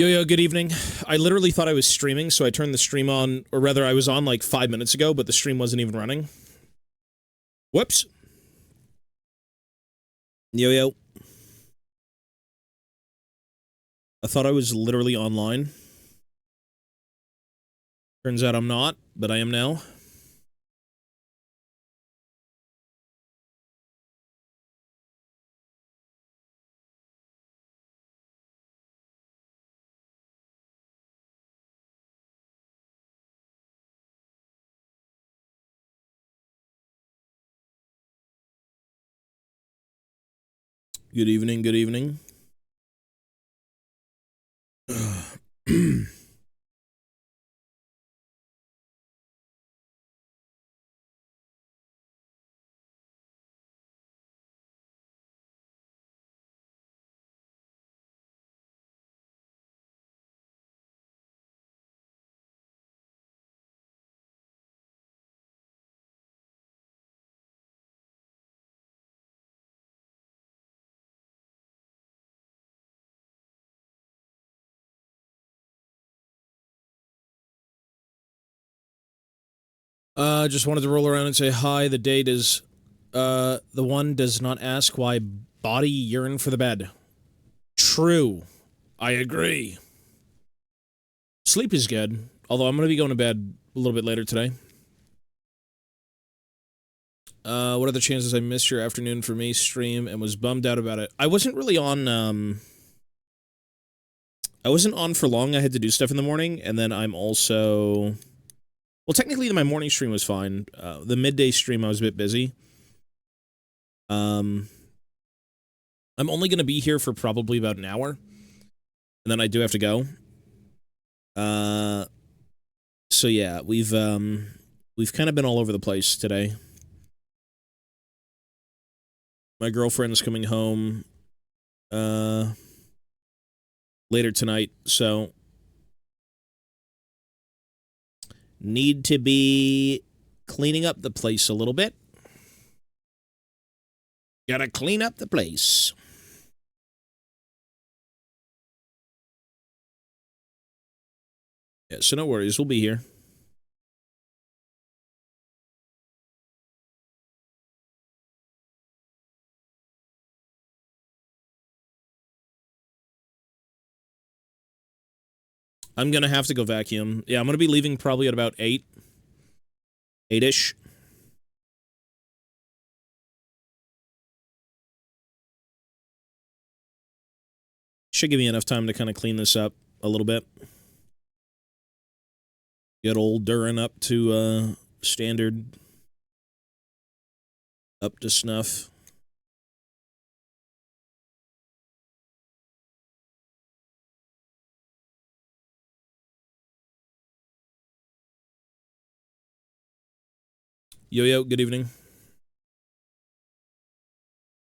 Yo, good evening. I literally thought I was streaming, so I turned the stream on, or rather I was on like 5 minutes ago, but the stream wasn't even running. Whoops. Yo. I thought I was literally online. Turns out I'm not, but I am now. Good evening, good evening. Just wanted to roll around and say hi. The date is, the one does not ask why body yearn for the bed. True. I agree. Sleep is good, although I'm gonna be going to bed a little bit later today. What are the chances I missed your afternoon for me stream and was bummed out about it? I wasn't really on, I wasn't on for long. I had to do stuff in the morning, and then I'm also... Well, technically, my morning stream was fine. The midday stream, I was a bit busy. I'm only going to be here for probably about an hour, and then I do have to go. So yeah, we've kind of been all over the place today. My girlfriend's coming home, later tonight, so... Need to be cleaning up the place a little bit. Gotta clean up the place. Yeah, so no worries, we'll be here. I'm gonna have to go vacuum. Yeah, I'm gonna be leaving probably at about 8. 8-ish. Should give me enough time to kind of clean this up a little bit. Get old Durin up to, standard. Up to snuff. Yo, good evening.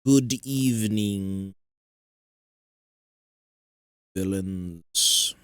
Good evening, villains.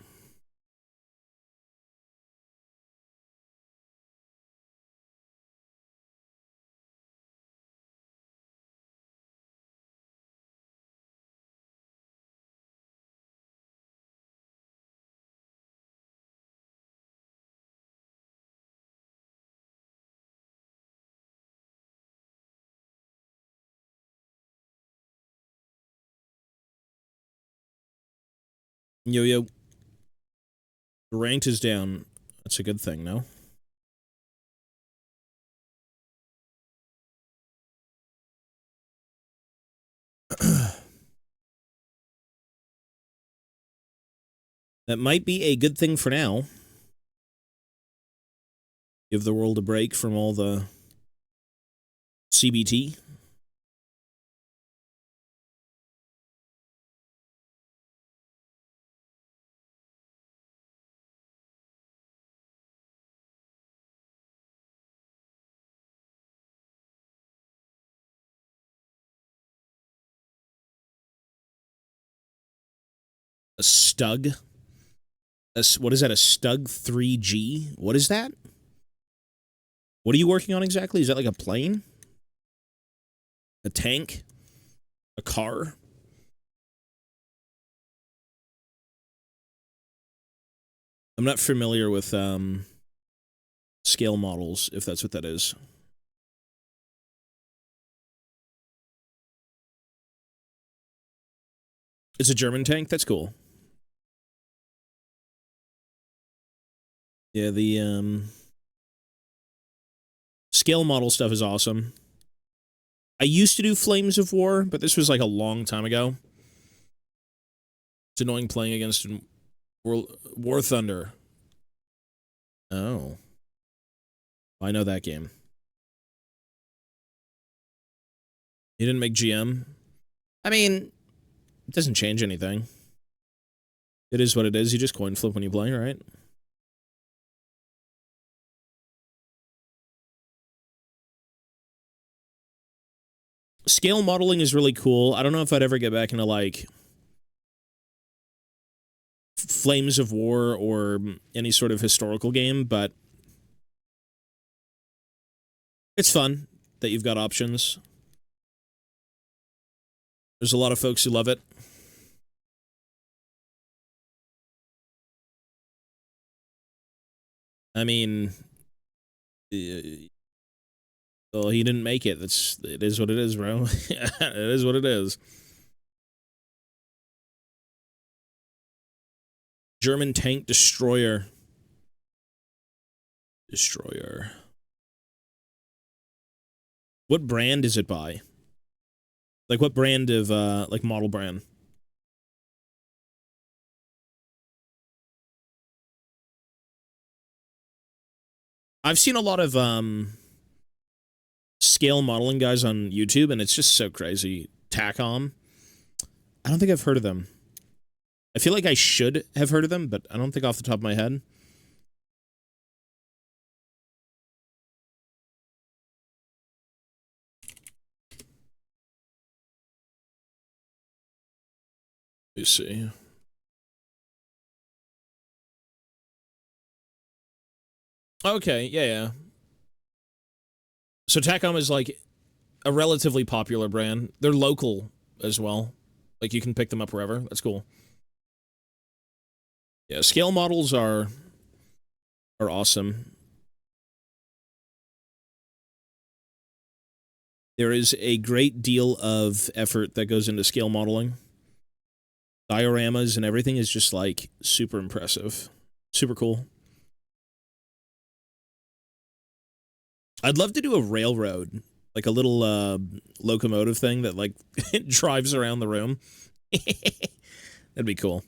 Yo. The rank is down. That's a good thing, no? That might be a good thing for now. Give the world a break from all the CBT. A Stug? What is that, a Stug 3G? What is that? What are you working on exactly? Is that like a plane? A tank? A car? I'm not familiar with scale models, if that's what that is. It's a German tank? That's cool. Yeah, the scale model stuff is awesome. I used to do Flames of War, but this was like a long time ago. It's annoying playing against War Thunder. Oh. I know that game. You didn't make GM? I mean, it doesn't change anything. It is what it is. You just coin flip when you play, right? Scale modeling is really cool. I don't know if I'd ever get back into, like, Flames of War or any sort of historical game, but it's fun that you've got options. There's a lot of folks who love it. I mean, well, he didn't make it. It is what it is, bro. It is what it is. German tank destroyer. Destroyer. What brand is it by? Like, what brand of, like, model brand? I've seen a lot of, scale modeling guys on YouTube, and it's just so crazy. Tacom. I don't think I've heard of them. I feel like I should have heard of them, but I don't think off the top of my head. Let me see. Okay, yeah. So Tacom is like a relatively popular brand. They're local as well. Like, you can pick them up wherever. That's cool. Yeah, scale models are awesome. There is a great deal of effort that goes into scale modeling. Dioramas and everything is just, like, super impressive. Super cool. I'd love to do a railroad, like a little locomotive thing that, like, drives around the room. That'd be cool.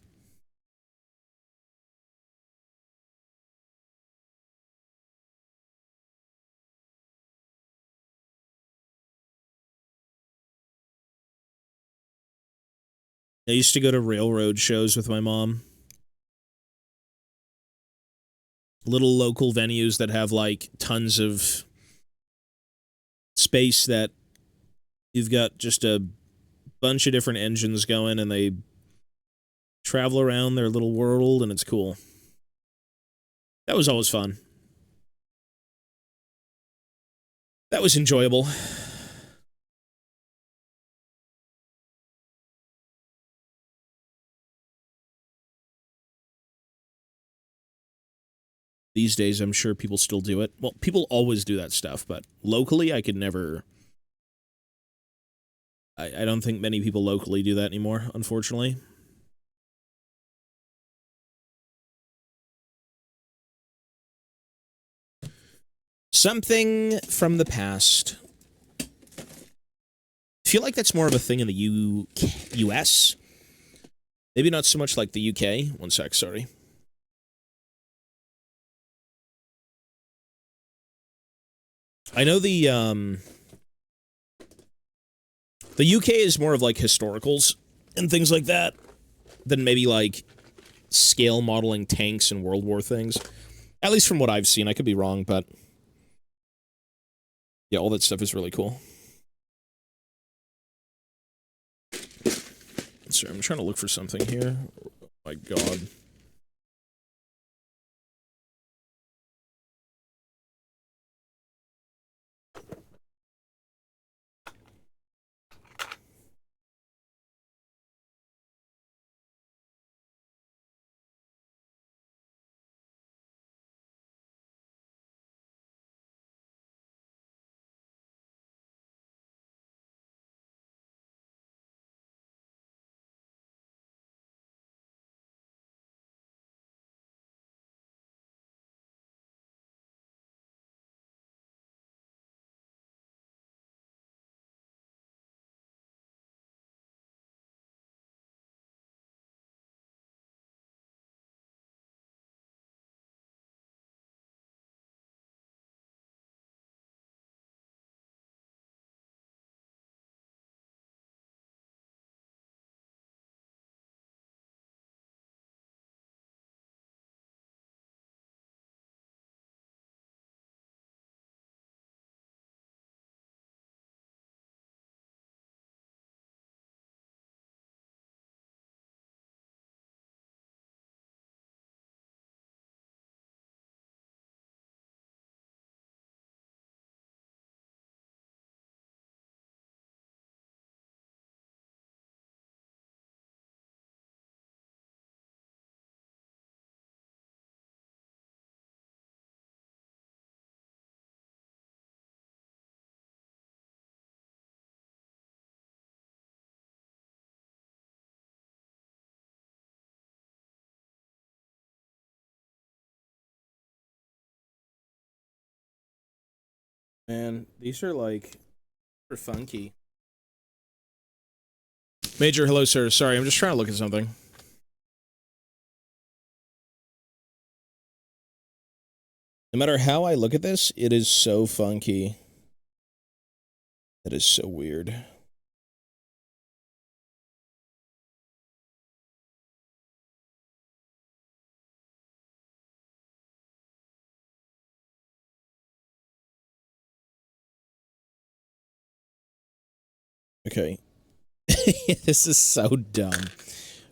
I used to go to railroad shows with my mom. Little local venues that have, like, tons of space that you've got just a bunch of different engines going, and they travel around their little world, and it's cool. That was always fun. That was enjoyable. These days, I'm sure people still do it. Well, people always do that stuff, but locally, I could never... I don't think many people locally do that anymore, unfortunately. Something from the past. I feel like that's more of a thing in the US. Maybe not so much like the UK. One sec, sorry. I know the UK is more of, like, historicals and things like that than maybe, like, scale modeling tanks and World War things. At least from what I've seen. I could be wrong, but yeah, all that stuff is really cool. Sorry, I'm trying to look for something here. Oh my god. Man, these are like super funky. Major, hello, sir. Sorry, I'm just trying to look at something. No matter how I look at this, it is so funky. That is so weird. Okay. This is so dumb.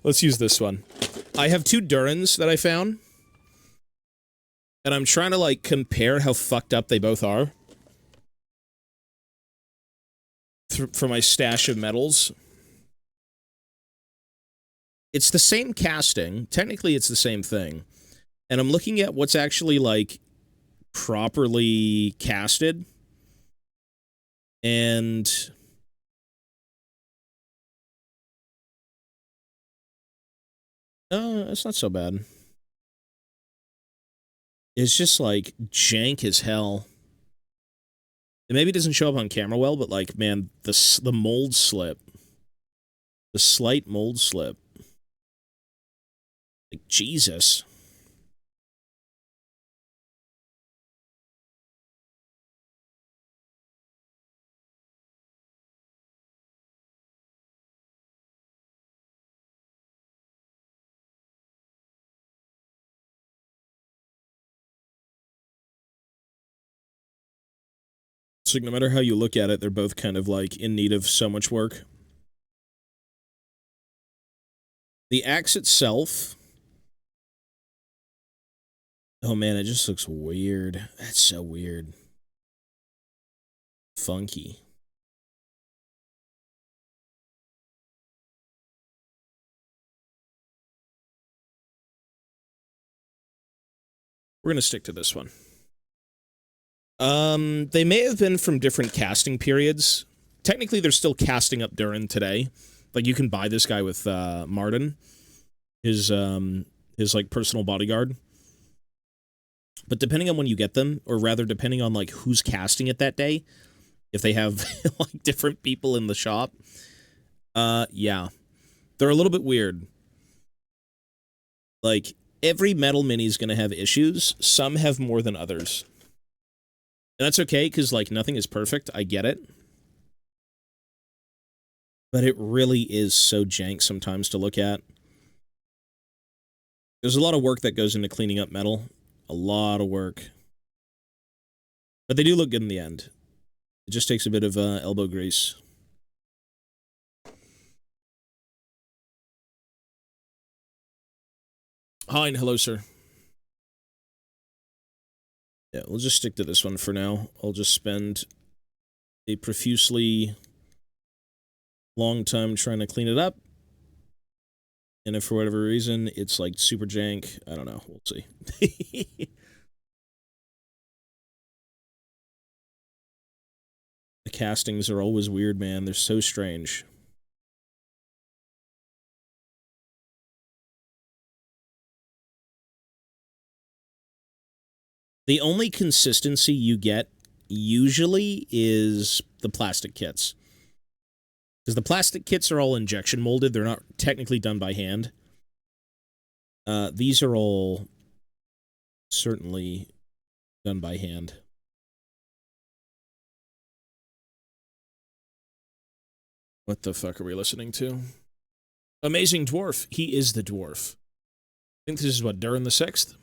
Let's use this one. I have two Durans that I found. And I'm trying to, like, compare how fucked up they both are. For my stash of metals. It's the same casting. Technically, it's the same thing. And I'm looking at what's actually, like, properly casted. And it's not so bad. It's just, like, jank as hell. It maybe doesn't show up on camera well, but, like, man, the mold slip. The slight mold slip. Like, Jesus. So no matter how you look at it, they're both kind of, like, in need of so much work. The axe itself... Oh, man, it just looks weird. That's so weird. Funky. We're gonna stick to this one. They may have been from different casting periods. Technically, they're still casting up Durin today. Like, you can buy this guy with, Martin. His, like, personal bodyguard. But depending on when you get them, or rather, depending on, like, who's casting it that day, if they have, like, different people in the shop, yeah. They're a little bit weird. Like, every metal mini is gonna have issues. Some have more than others. And that's okay, because, like, nothing is perfect. I get it. But it really is so jank sometimes to look at. There's a lot of work that goes into cleaning up metal. A lot of work. But they do look good in the end. It just takes a bit of elbow grease. Hi, and hello, sir. Yeah, we'll just stick to this one for now. I'll just spend a profusely long time trying to clean it up. And if for whatever reason it's, like, super jank, I don't know. We'll see. The castings are always weird, man. They're so strange. The only consistency you get, usually, is the plastic kits. Because the plastic kits are all injection molded. They're not technically done by hand. These are all certainly done by hand. What the fuck are we listening to? Amazing Dwarf. He is the dwarf. I think this is, what, Durin the 6th?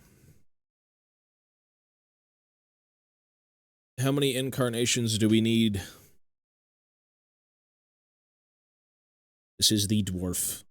How many incarnations do we need? This is the dwarf.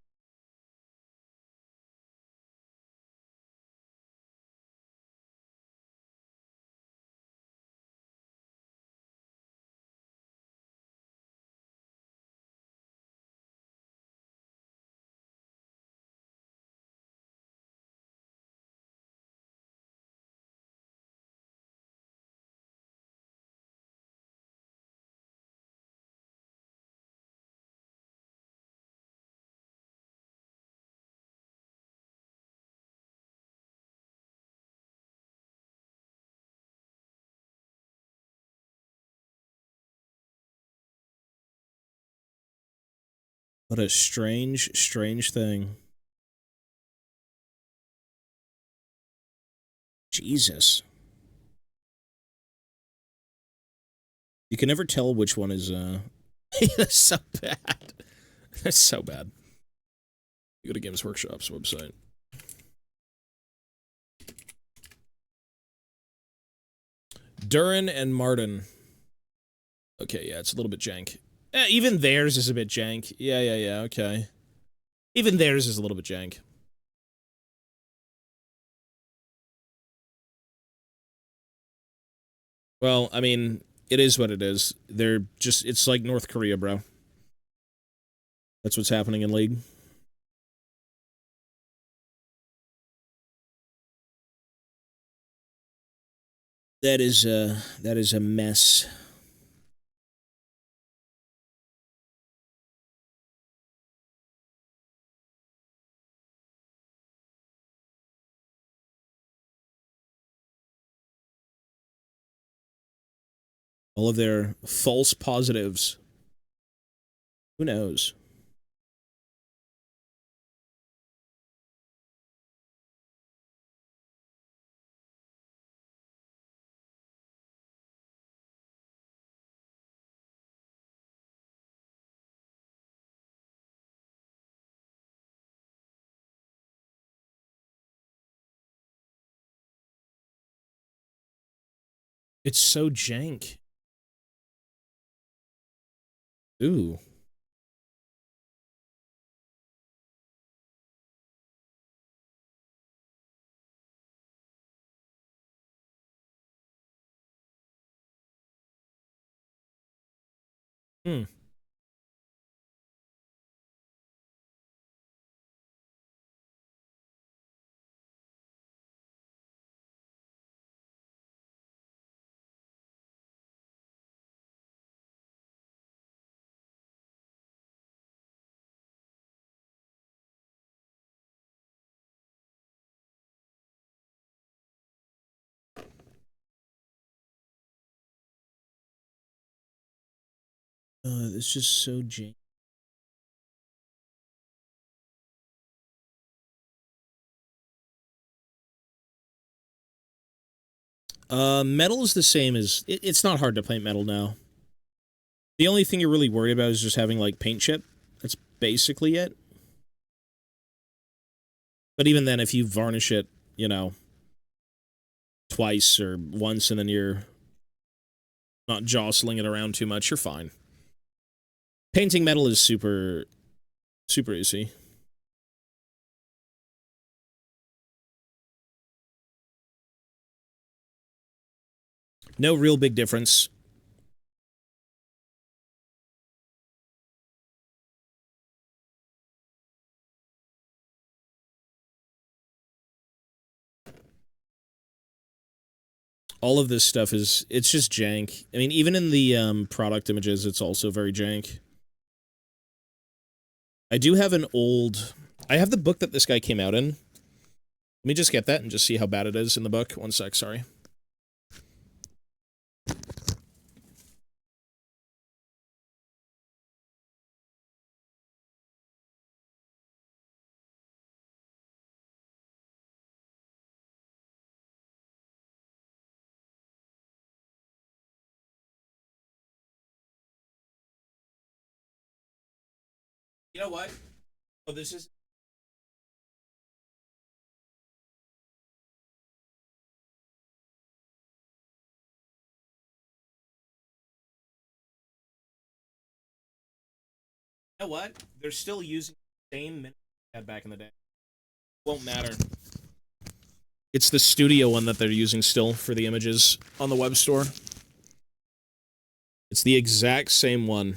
What a strange, strange thing. Jesus. You can never tell which one is, That's so bad. That's so bad. You go to Games Workshop's website. Durin and Martin. Okay, yeah, it's a little bit jank. Even theirs is a bit jank. Yeah, okay. Even theirs is a little bit jank. Well, I mean, it is what it is. They're just, it's like North Korea, bro. That's what's happening in League. That is a mess. All of their false positives. Who knows? It's so jank. Ooh. Hmm. It's just so jank. Metal is the same as... It's not hard to paint metal now. The only thing you're really worried about is just having, like, paint chip. That's basically it. But even then, if you varnish it, you know, twice or once and then you're not jostling it around too much, you're fine. Painting metal is super easy. No real big difference. All of this stuff is, it's just jank. I mean, even in the product images, it's also very jank. I do have an old... I have the book that this guy came out in. Let me just get that and just see how bad it is in the book. One sec, sorry. You know what? Oh, this is... You know what? They're still using the same menu they had back in the day. Won't matter. It's the studio one that they're using still for the images on the web store. It's the exact same one.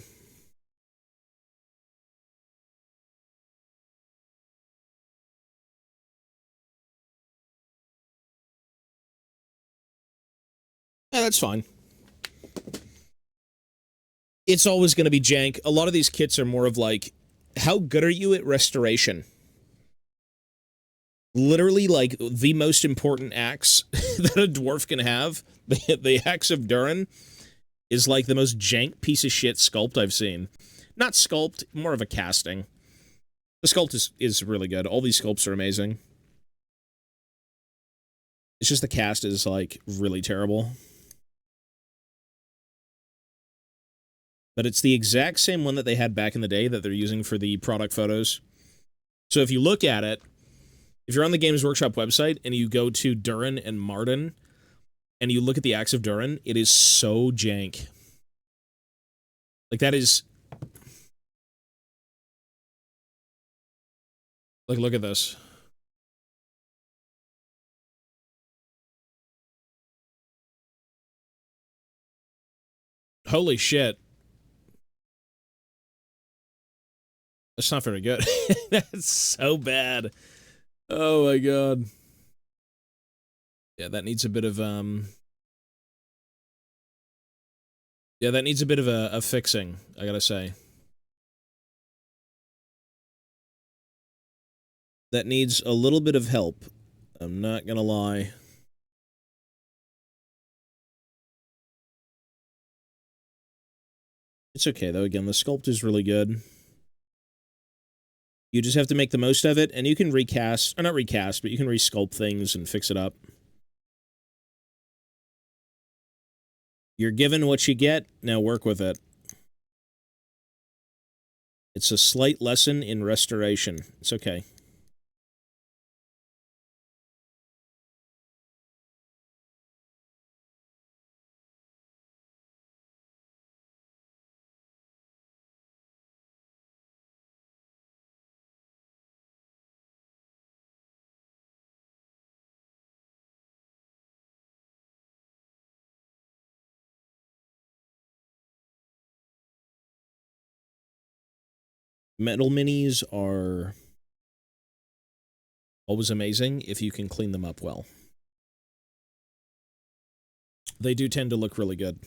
Yeah, that's fine. It's always going to be jank. A lot of these kits are more of like, how good are you at restoration? Literally, like, the most important axe that a dwarf can have, the axe of Durin, is like the most jank piece of shit sculpt I've seen. Not sculpt, more of a casting. The sculpt is really good. All these sculpts are amazing. It's just the cast is, like, really terrible. But it's the exact same one that they had back in the day that they're using for the product photos. So if you look at it, if you're on the Games Workshop website and you go to Durin and Martin, and you look at the axe of Durin, it is so jank. Like, that is... Like, look at this. Holy shit. That's not very good. That's so bad. Oh my god. Yeah, that needs a bit of, Yeah, that needs a bit of a fixing, I gotta say. That needs a little bit of help. I'm not gonna lie. It's okay, though. Again, the sculpt is really good. You just have to make the most of it, and you can recast, or not recast, but you can resculpt things and fix it up. You're given what you get, now work with it. It's a slight lesson in restoration. It's okay. Metal minis are always amazing if you can clean them up well. They do tend to look really good.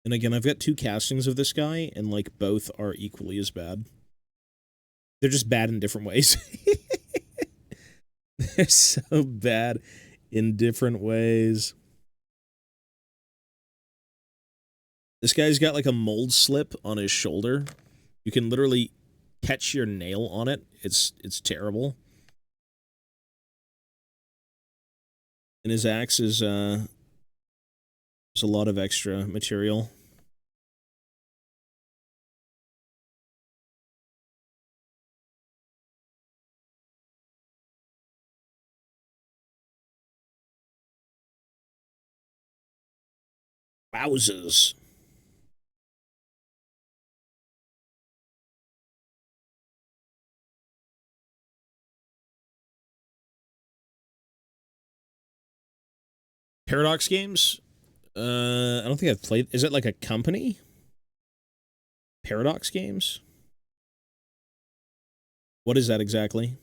And again, I've got 2 castings of this guy, and, like, both are equally as bad. They're just bad in different ways. They're so bad in different ways. This guy's got, like, a mold slip on his shoulder. You can literally catch your nail on it. It's terrible. And his axe is, there's a lot of extra material. Wowzers. Paradox Games? I don't think I've played... Is it like a company? Paradox Games? What is that exactly?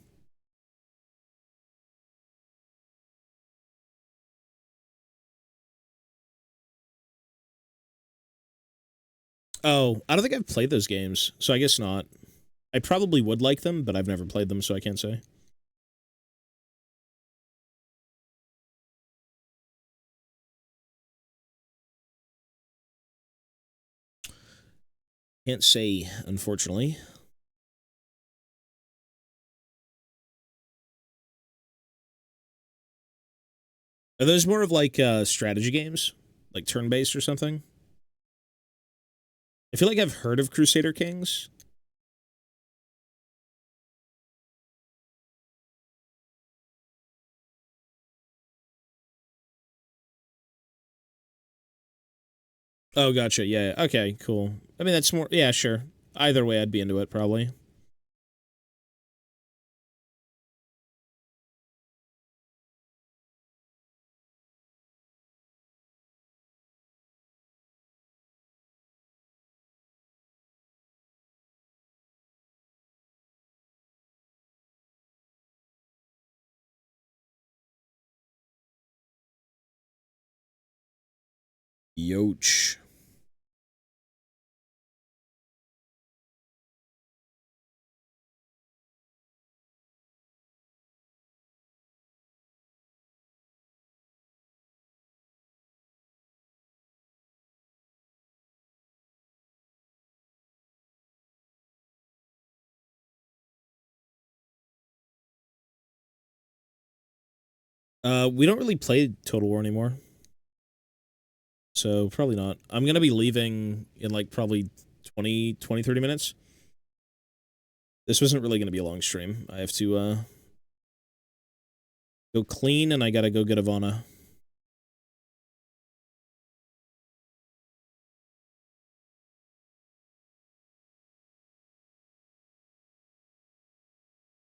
Oh, I don't think I've played those games, so I guess not. I probably would like them, but I've never played them, so I can't say. Can't say, unfortunately. Are those more of like strategy games? Like turn-based or something? I feel like I've heard of Crusader Kings. Oh, gotcha. Yeah. Okay, cool. I mean, that's more... Yeah, sure. Either way, I'd be into it, probably. Yoch. We don't really play Total War anymore. So probably not. I'm going to be leaving in like probably 20, 30 minutes. This wasn't really going to be a long stream. I have to go clean and I got to go get Ivana.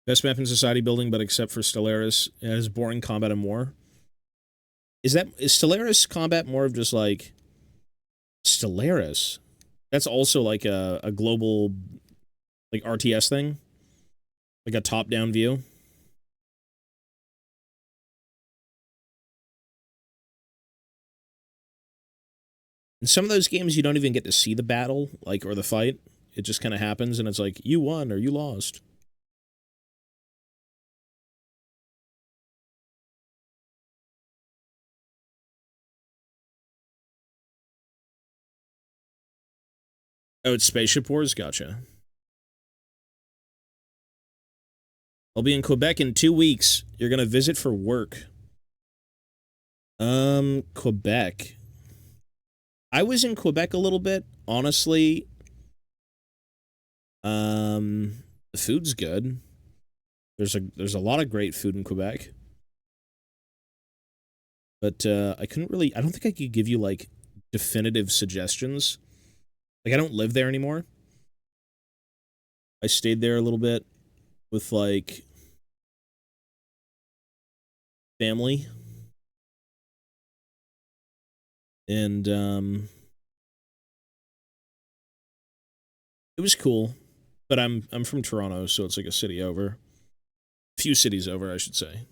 Best map in society building, but except for Stellaris, it has boring combat and war. Is Stellaris combat more of just like Stellaris? That's also like a global like RTS thing, like a top-down view. In some of those games, you don't even get to see the battle, like or the fight. It just kind of happens, and it's like you won or you lost. Oh, it's Spaceship Wars? Gotcha. I'll be in Quebec in 2 weeks. You're gonna visit for work. Quebec. I was in Quebec a little bit. Honestly, the food's good. There's a lot of great food in Quebec. But I couldn't really I don't think I could give you like definitive suggestions. Like I don't live there anymore. I stayed there a little bit with like family. And it was cool. But I'm from Toronto, so it's like a city over. A few cities over, I should say.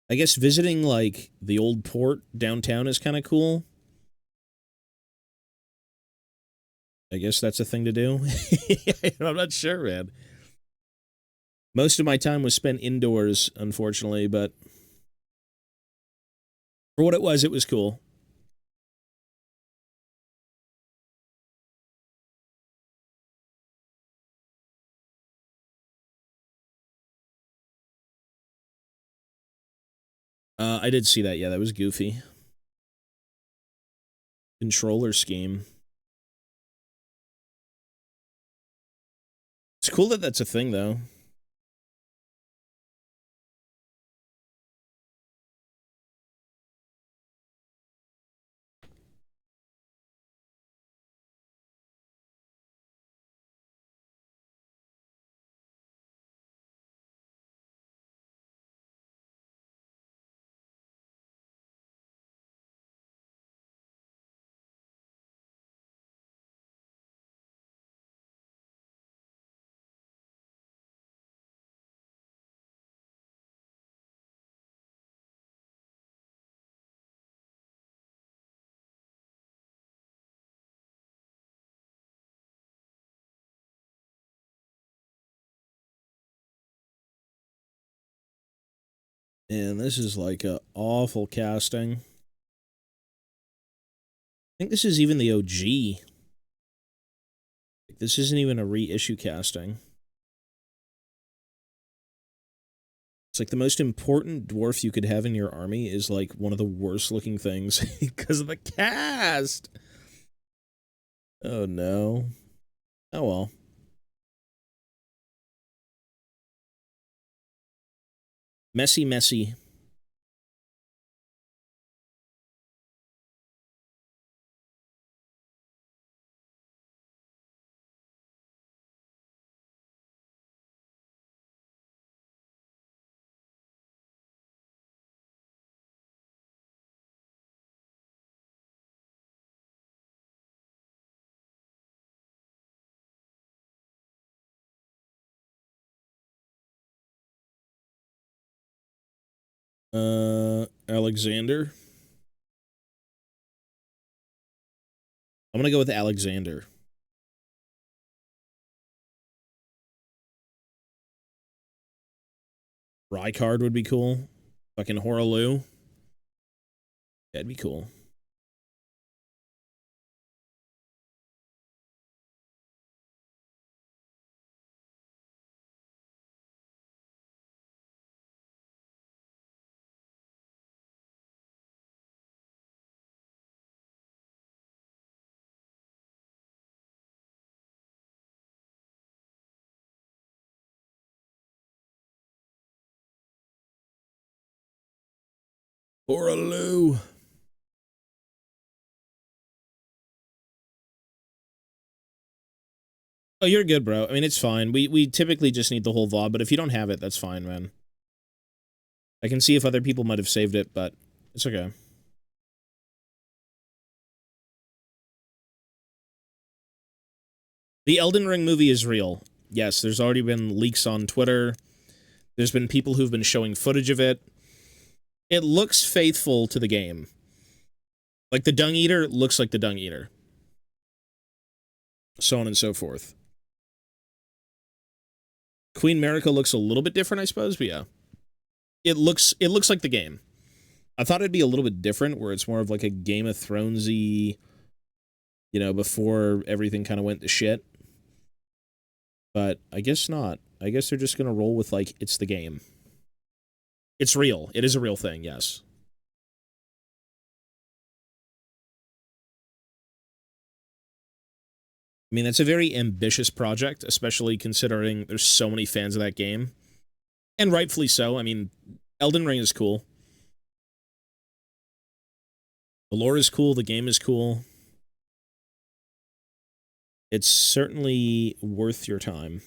I guess visiting like the old port downtown is kind of cool. I guess that's a thing to do. I'm not sure, man. Most of my time was spent indoors, unfortunately, but for what it was cool. I did see that. Yeah, that was goofy. Controller scheme. It's cool that that's a thing, though. And this is like a awful casting. I think this is even the OG. This isn't even a reissue casting. It's like the most important dwarf you could have in your army is like one of the worst looking things because of the cast. Oh no. Oh well. Messy, messy. Alexander. I'm gonna go with Alexander. Rykard would be cool. Fucking Horaloo. That'd be cool. Or a loo. Oh, you're good, bro. I mean, it's fine. We typically just need the whole VOD, but if you don't have it, that's fine, man. I can see if other people might have saved it, but it's okay. The Elden Ring movie is real. Yes, there's already been leaks on Twitter. There's been people who've been showing footage of it. It looks faithful to the game. Like, the Dung Eater looks like the Dung Eater. So on and so forth. Queen Marika looks a little bit different, I suppose, but yeah. It looks like the game. I thought it'd be a little bit different, where it's more of like a Game of Thronesy, you know, before everything kind of went to shit. But I guess not. I guess they're just gonna roll with, like, it's the game. It's real. It is a real thing, yes. I mean, that's a very ambitious project, especially considering there's so many fans of that game. And rightfully so. I mean, Elden Ring is cool. The lore is cool. The game is cool. It's certainly worth your time.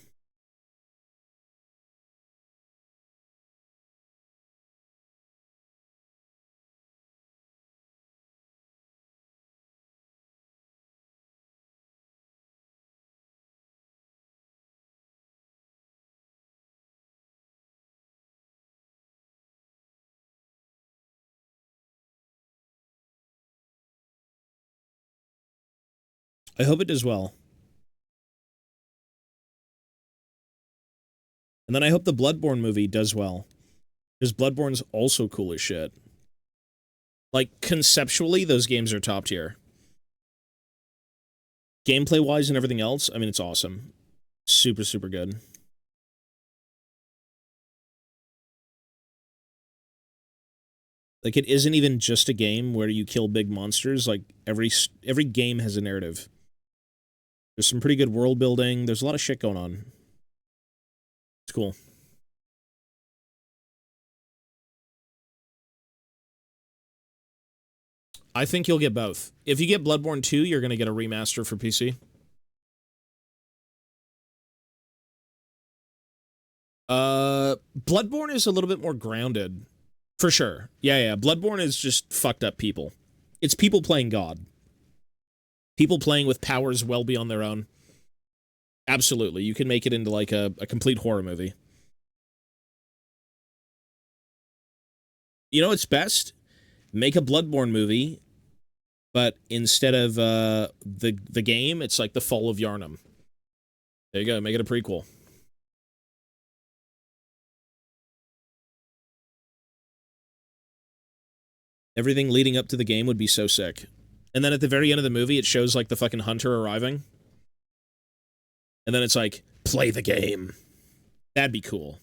I hope it does well. And then I hope the Bloodborne movie does well. Because Bloodborne's also cool as shit. Like, conceptually, those games are top tier. Gameplay-wise and everything else, I mean, it's awesome. Super, super good. Like, it isn't even just a game where you kill big monsters. Like, every game has a narrative. There's some pretty good world building. There's a lot of shit going on. It's cool. I think you'll get both. If you get Bloodborne 2, you're going to get a remaster for PC. Bloodborne is a little bit more grounded. For sure. Yeah. Bloodborne is just fucked up people. It's people playing God. People playing with powers well beyond their own. Absolutely. You can make it into, like, a complete horror movie. You know what's best? Make a Bloodborne movie, but instead of the game, it's like the Fall of Yharnam. There you go. Make it a prequel. Everything leading up to the game would be so sick. And then at the very end of the movie, it shows, like, the fucking hunter arriving. And then it's like, play the game. That'd be cool.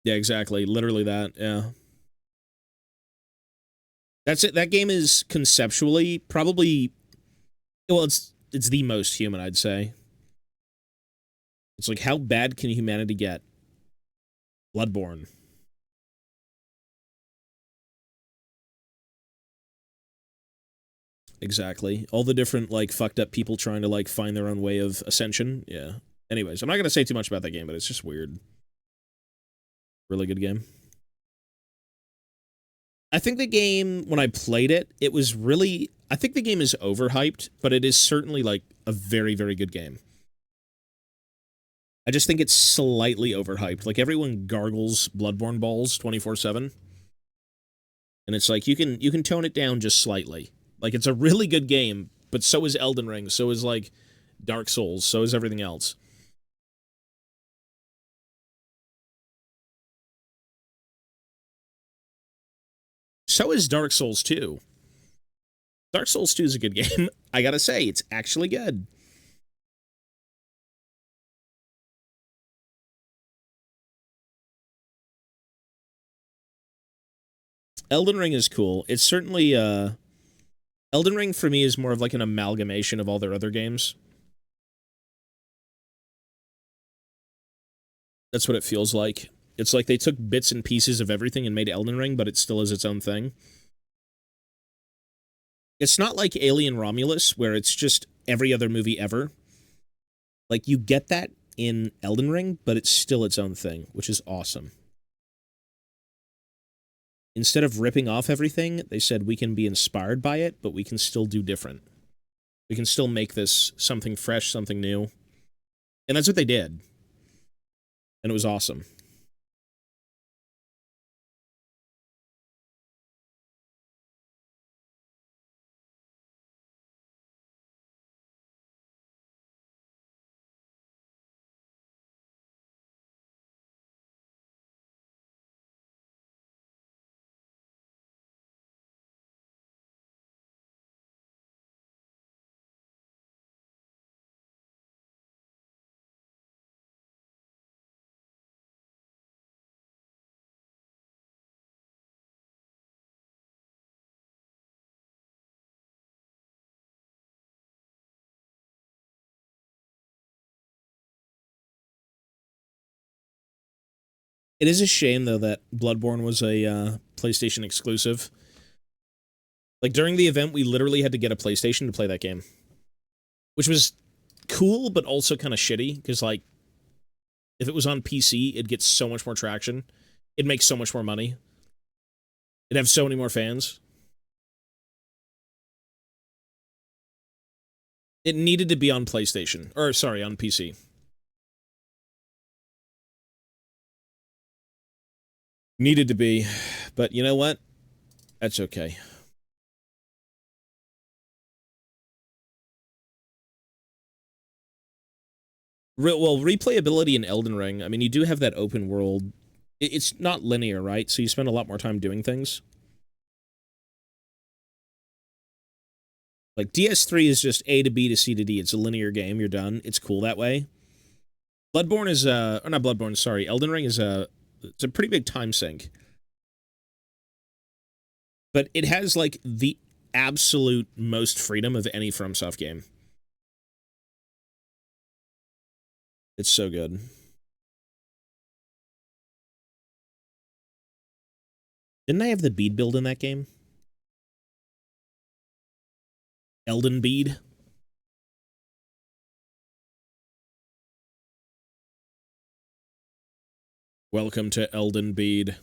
Yeah, exactly. Literally that, yeah. That's it. That game is conceptually probably... Well, it's the most human, I'd say. It's like, how bad can humanity get? Bloodborne. Exactly. All the different, like, fucked up people trying to, like, find their own way of ascension. Yeah. Anyways, I'm not going to say too much about that game, but it's just weird. Really good game. I think the game, when I played it, it was really... I think the game is overhyped, but it is certainly, like, a very, very good game. I just think it's slightly overhyped. Like, everyone gargles Bloodborne balls 24/7. And it's like, you can tone it down just slightly. Like, it's a really good game, but so is Elden Ring, so is, like, Dark Souls, so is everything else. So is Dark Souls 2. Dark Souls 2 is a good game. I gotta say, it's actually good. Elden Ring is cool. It's certainly, Elden Ring, for me, is more of, like, an amalgamation of all their other games. That's what it feels like. It's like they took bits and pieces of everything and made Elden Ring, but it still is its own thing. It's not like Alien Romulus, where it's just every other movie ever. Like, you get that in Elden Ring, but it's still its own thing, which is awesome. Instead of ripping off everything, they said we can be inspired by it, but we can still do different. We can still make this something fresh, something new. And that's what they did. And it was awesome. It is a shame, though, that Bloodborne was a PlayStation exclusive. Like, during the event, we literally had to get a PlayStation to play that game. Which was cool, but also kind of shitty, because, like, if it was on PC, it'd get so much more traction. It'd make so much more money. It'd have so many more fans. It needed to be on PlayStation. Or, sorry, on PC. Needed to be. But you know what? That's okay. Well, replayability in Elden Ring, I mean, you do have that open world. It's not linear, right? So you spend a lot more time doing things. Like, DS3 is just A to B to C to D. It's a linear game. You're done. It's cool that way. Bloodborne is, or not Bloodborne, sorry. Elden Ring is it's a pretty big time sink. But it has, like, the absolute most freedom of any FromSoft game. It's so good. Didn't I have the bead build in that game? Elden bead? Welcome to Elden bead.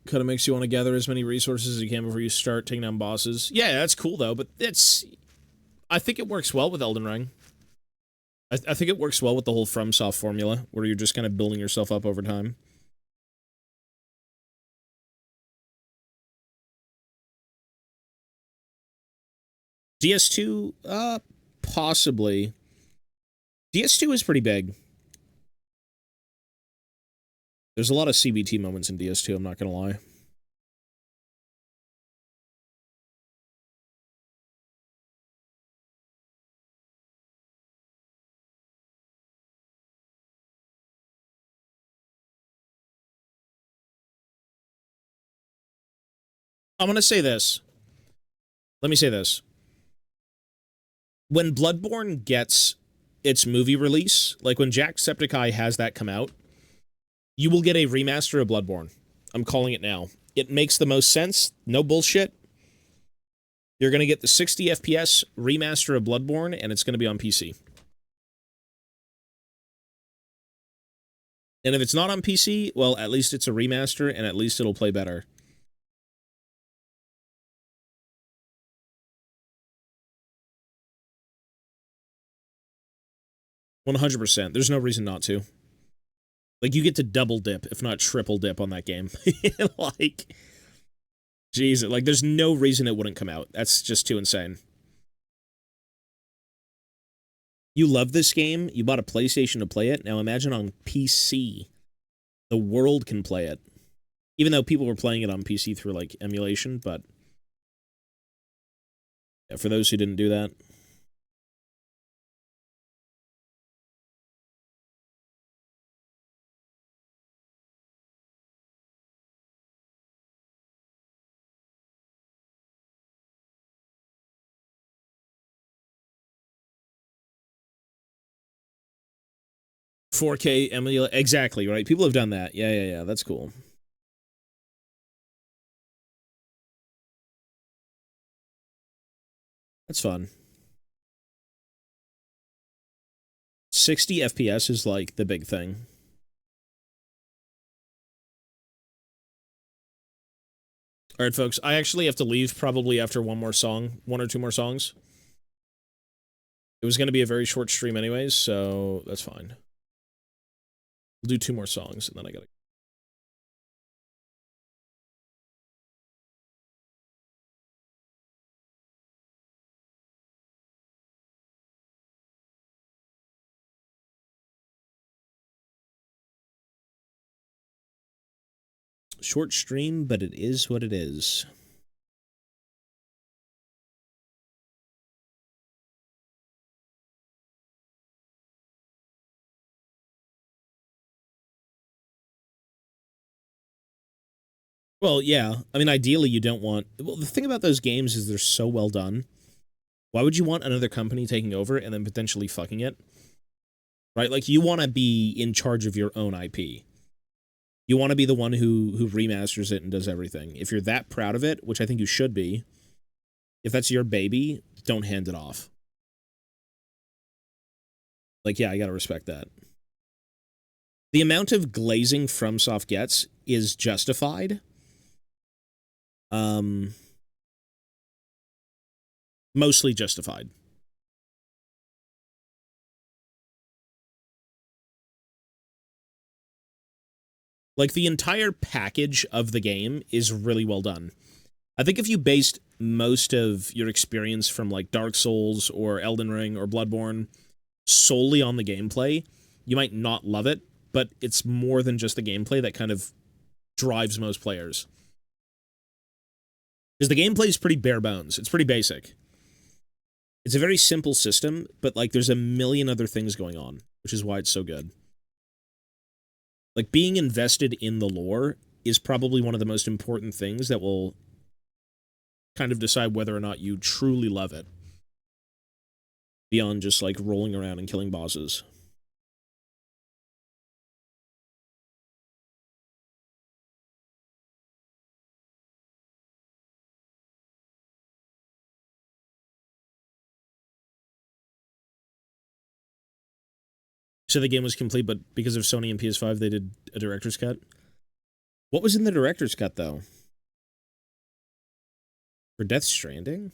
Kind of makes you want to gather as many resources as you can before you start taking down bosses. Yeah, that's cool, though, but I think it works well with Elden Ring. I think it works well with the whole FromSoft formula, where you're just kind of building yourself up over time. DS2, possibly. DS2 is pretty big. There's a lot of CBT moments in DS2, I'm not gonna lie. I'm gonna say this. Let me say this. When Bloodborne gets its movie release, like when Jacksepticeye has that come out, you will get a remaster of Bloodborne. I'm calling it now. It makes the most sense. No bullshit. You're going to get the 60 FPS remaster of Bloodborne, and it's going to be on PC. And if it's not on PC, well, at least it's a remaster, and at least it'll play better. %. There's no reason not to. Like, you get to double dip, if not triple dip on that game. Like, Jesus, like, there's no reason it wouldn't come out. That's just too insane. You love this game. You bought a PlayStation to play it. Now imagine on PC. The world can play it. Even though people were playing it on PC through, like, emulation, but... yeah, for those who didn't do that... 4K emulate, exactly, right? People have done that. Yeah, that's cool. That's fun. 60 FPS is like the big thing. All right, folks, I actually have to leave probably after one or two more songs. It was going to be a very short stream anyways, so that's fine. We'll do two more songs, and then I gotta... Short stream, but it is what it is. Well, yeah. I mean, ideally, you don't want... Well, the thing about those games is they're so well done. Why would you want another company taking over and then potentially fucking it? Right? Like, you want to be in charge of your own IP. You want to be the one who remasters it and does everything. If you're that proud of it, which I think you should be, if that's your baby, don't hand it off. Like, yeah, I gotta respect that. The amount of glazing FromSoft gets is justified. Mostly justified. Like, the entire package of the game is really well done. I think if you based most of your experience from, like, Dark Souls or Elden Ring or Bloodborne solely on the gameplay, you might not love it, but it's more than just the gameplay that kind of drives most players. Because the gameplay is pretty bare bones. It's pretty basic. It's a very simple system, but, like, there's a million other things going on, which is why it's so good. Like, being invested in the lore is probably one of the most important things that will kind of decide whether or not you truly love it. Beyond just, like, rolling around and killing bosses. So the game was complete, but because of Sony and PS5, they did a director's cut? What was in the director's cut, though? For Death Stranding?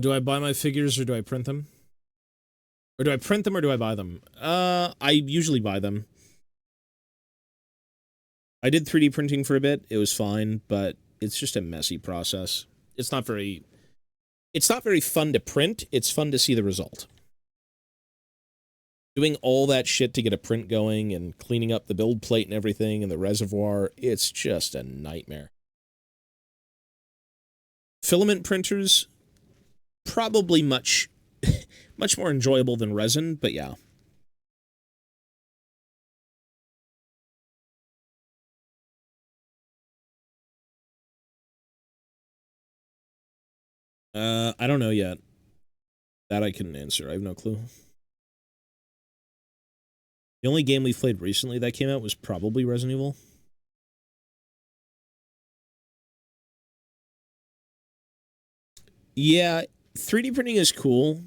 Do I buy my figures or do I print them? Or do I print them or do I buy them? I usually buy them. I did 3D printing for a bit. It was fine, but it's just a messy process. It's not very fun to print. It's fun to see the result. Doing all that shit to get a print going and cleaning up the build plate and everything and the reservoir, it's just a nightmare. Filament printers, probably much more enjoyable than resin, but yeah. I don't know yet. That I couldn't answer. I have no clue. The only game we've played recently that came out was probably Resident Evil. Yeah, 3D printing is cool.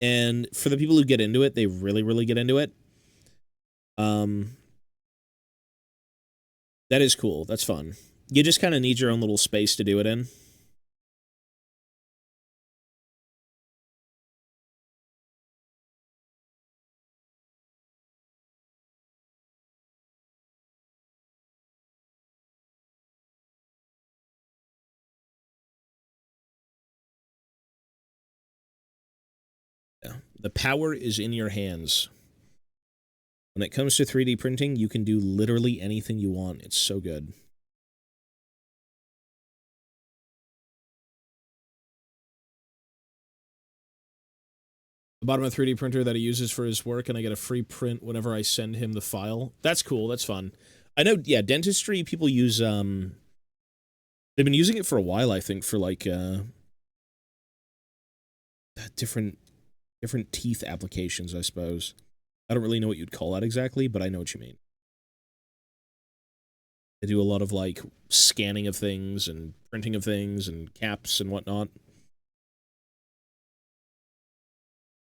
And for the people who get into it, they really, really get into it. Um, that is cool. That's fun. You just kind of need your own little space to do it in. Yeah. The power is in your hands. When it comes to 3D printing, you can do literally anything you want. It's so good. I bought him a 3D printer that he uses for his work, and I get a free print whenever I send him the file. That's cool. That's fun. I know, yeah, dentistry, people use, they've been using it for a while, I think, for, like, different teeth applications, I suppose. I don't really know what you'd call that exactly, but I know what you mean. They do a lot of, like, scanning of things and printing of things and caps and whatnot.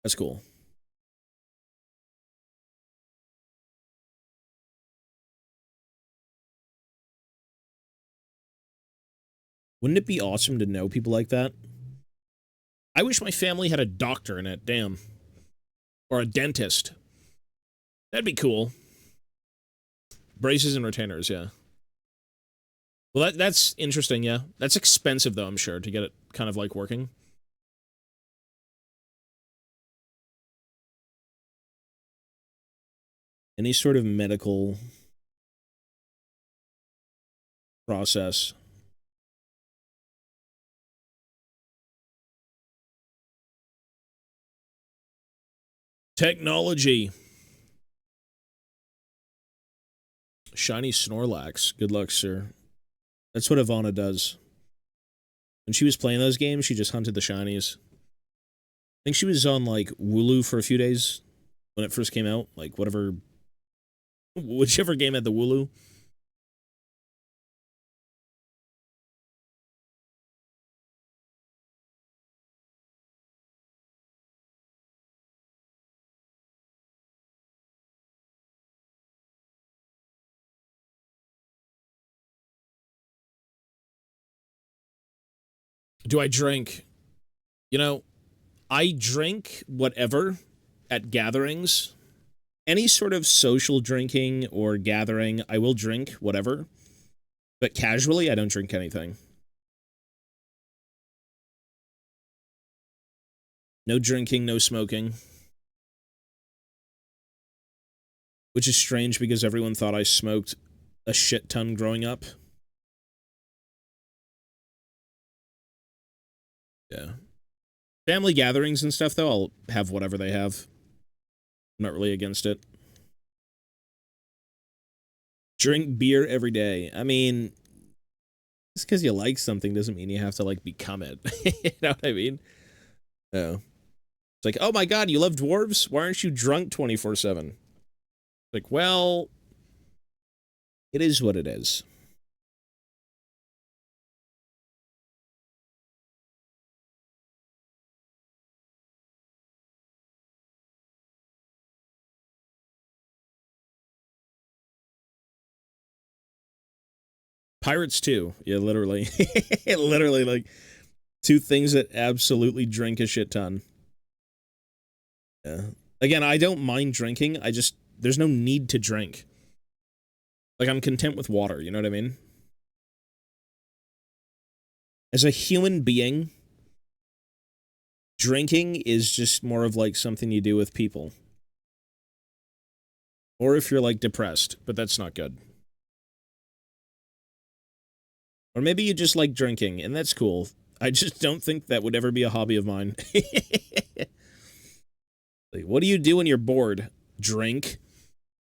That's cool. Wouldn't it be awesome to know people like that? I wish my family had a doctor in it, damn. Or a dentist. That'd be cool. Braces and retainers, yeah. Well, that's interesting, yeah. That's expensive, though, I'm sure, to get it kind of, like, working. Any sort of medical process. Technology. Shiny Snorlax. Good luck, sir. That's what Ivana does. When she was playing those games, she just hunted the shinies. I think she was on, like, Wooloo for a few days when it first came out. Like, whatever... Whichever game had the Wooloo. Do I drink? You know, I drink whatever at gatherings. Any sort of social drinking or gathering, I will drink whatever. But casually, I don't drink anything. No drinking, no smoking. Which is strange because everyone thought I smoked a shit ton growing up. Yeah. Family gatherings and stuff, though, I'll have whatever they have. I'm not really against it. Drink beer every day. I mean, just because you like something doesn't mean you have to, like, become it. You know what I mean? Oh. It's like, oh my god, you love dwarves? Why aren't you drunk 24/7? Like, well, it is what it is. Pirates too. Yeah, literally. Literally, like, two things that absolutely drink a shit ton. Yeah. Again, I don't mind drinking. I just, there's no need to drink. Like, I'm content with water, you know what I mean? As a human being, drinking is just more of, like, something you do with people. Or if you're, like, depressed, but that's not good. Or maybe you just like drinking, and that's cool. I just don't think that would ever be a hobby of mine. Like, what do you do when you're bored? Drink?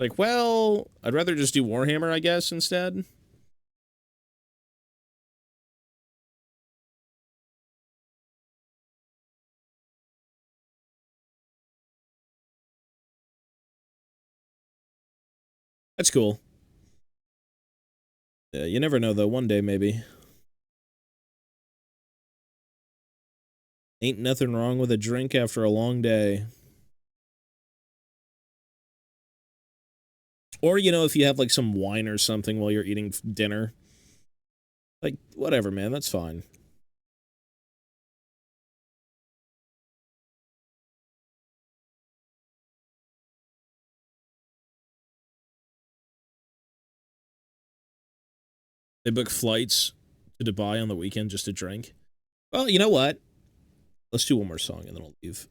Like, well, I'd rather just do Warhammer, I guess, instead. That's cool. Yeah, you never know, though. One day, maybe. Ain't nothing wrong with a drink after a long day. Or, you know, if you have, like, some wine or something while you're eating dinner. Like, whatever, man, that's fine. They book flights to Dubai on the weekend just to drink. Well, you know what? Let's do one more song and then I'll leave.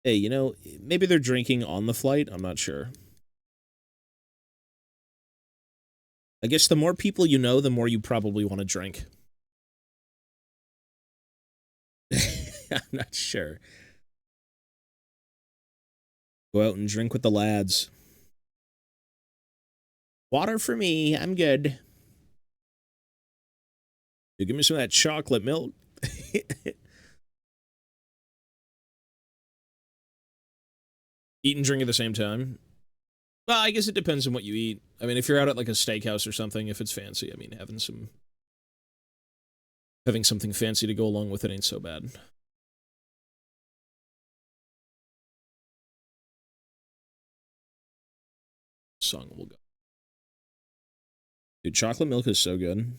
Hey, you know, maybe they're drinking on the flight. I'm not sure. I guess the more people you know, the more you probably want to drink. I'm not sure. Go out and drink with the lads. Water for me. I'm good. You give me some of that chocolate milk. Eat and drink at the same time. Well, I guess it depends on what you eat. I mean, if you're out at like a steakhouse or something, if it's fancy, I mean, having something fancy to go along with it ain't so bad. Song will go. Dude, chocolate milk is so good.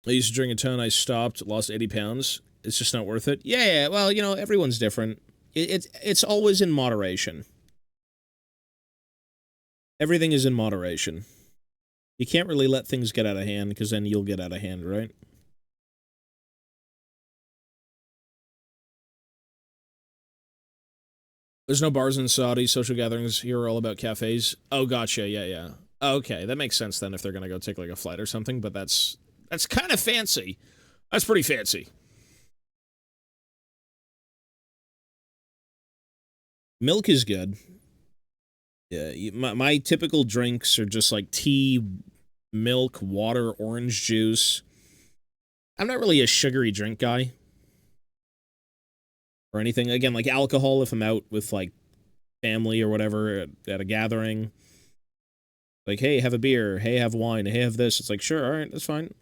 I used to drink a ton. I stopped, lost 80 pounds. It's just not worth it. Yeah, well, you know, everyone's different. It's always in moderation. Everything is in moderation. You can't really let things get out of hand, because then you'll get out of hand, right? There's no bars in Saudi. Social gatherings here are all about cafes. Oh, gotcha. Yeah. Okay, that makes sense then if they're gonna go take like a flight or something, but that's kind of fancy. That's pretty fancy. Milk is good. Yeah, my typical drinks are just like tea, milk, water, orange juice. I'm not really a sugary drink guy or anything. Again, like alcohol, if I'm out with like family or whatever at a gathering. Like, hey, have a beer. Hey, have wine. Hey, have this. It's like, sure, all right, that's fine.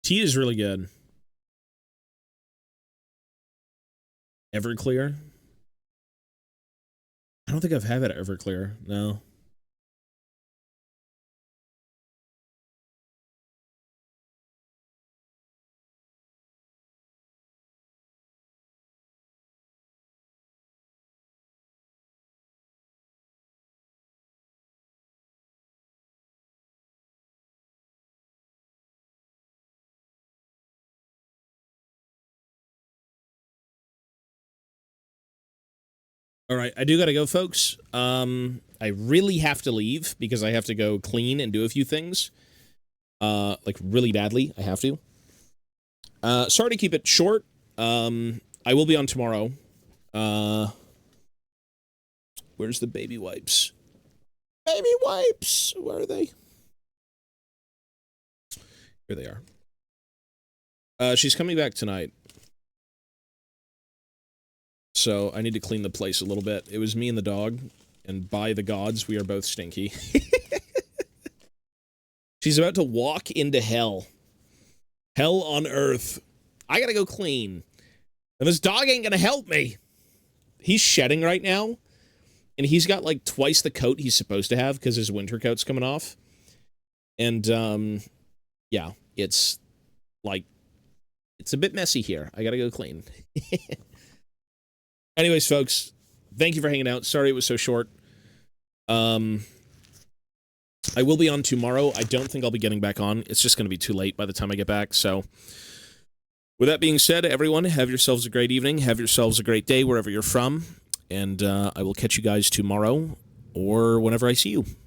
Tea is really good. Everclear? I don't think I've had it at Everclear. No. All right, I do gotta go, folks. I really have to leave because I have to go clean and do a few things. Like really badly, I have to. Sorry to keep it short. I will be on tomorrow. Where's the baby wipes? Baby wipes! Where are they? Here they are. She's coming back tonight. So I need to clean the place a little bit. It was me and the dog, and by the gods, we are both stinky. She's about to walk into hell. Hell on earth. I gotta go clean. And this dog ain't gonna help me. He's shedding right now, and he's got like twice the coat he's supposed to have because his winter coat's coming off. And, yeah, it's like, it's a bit messy here. I gotta go clean. Anyways, folks, thank you for hanging out. Sorry it was so short. I will be on tomorrow. I don't think I'll be getting back on. It's just going to be too late by the time I get back, so... With that being said, everyone, have yourselves a great evening. Have yourselves a great day wherever you're from. And I will catch you guys tomorrow or whenever I see you.